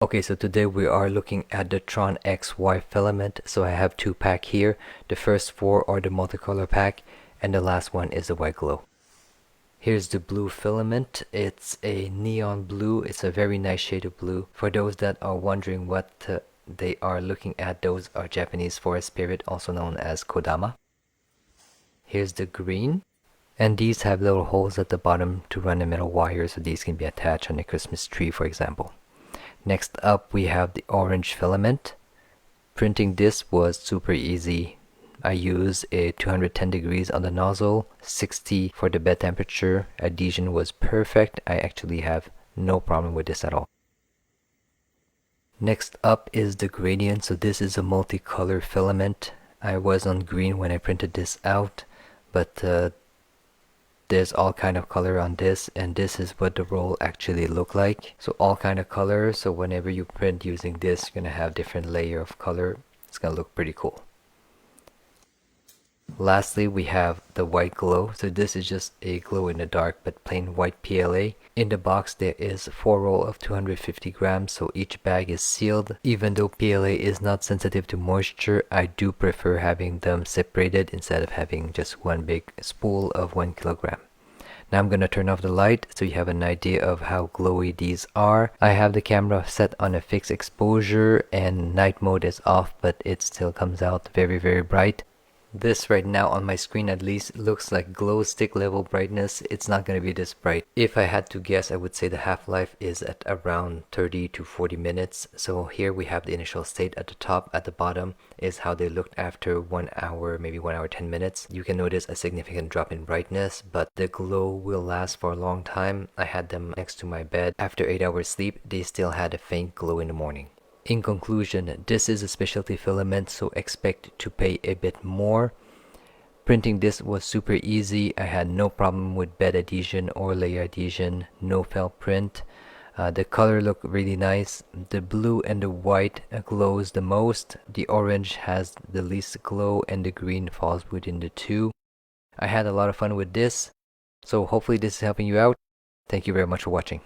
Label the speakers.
Speaker 1: Okay, so today we are looking at the Tron XY filament. So I have two pack here. The first four are the multicolor pack and the last one is the white glow. Here's the blue filament. It's a neon blue. It's a very nice shade of blue. For those that are wondering what they are looking at, those are Japanese forest spirit, also known as kodama. Here's the green. And these have little holes at the bottom to run the metal wire, so these can be attached on a Christmas tree, for example. Next up we have the orange filament. Printing this was super easy. I used a 210 degrees on the nozzle, 60 for the bed temperature. Adhesion was perfect. I actually have no problem with this at all. Next up is the gradient. So this is a multicolor filament. I was on green when I printed this out, but there's all kind of color on this, and this is what the roll actually look like. So all kind of color, so whenever you print using this, you're gonna have different layer of color. It's gonna look pretty cool. Lastly, we have the white glow. So this is just a glow in the dark but plain white PLA. In the box there is 4 roll of 250 grams, so each bag is sealed. Even though PLA is not sensitive to moisture, I do prefer having them separated instead of having just one big spool of 1 kilogram. Now I'm gonna turn off the light so you have an idea of how glowy these are. I have the camera set on a fixed exposure and night mode is off, but it still comes out very bright. This right now on my screen at least looks like glow stick level brightness. It's not going to be this bright. If I had to guess, I would say the half-life is at around 30 to 40 minutes. So here we have the initial state at the top. At the bottom is how they looked after 1 hour, maybe 1 hour 10 minutes. You can notice a significant drop in brightness, but the glow will last for a long time. I had them next to my bed. After 8 hours sleep, they still had a faint glow in the morning. In conclusion, this is a specialty filament, so expect to pay a bit more. Printing this was super easy. I had no problem with bed adhesion or layer adhesion, no felt print. The color looked really nice. The blue and the white glows the most. The orange has the least glow and the green falls within the two. I had a lot of fun with this, so hopefully this is helping you out. Thank you very much for watching.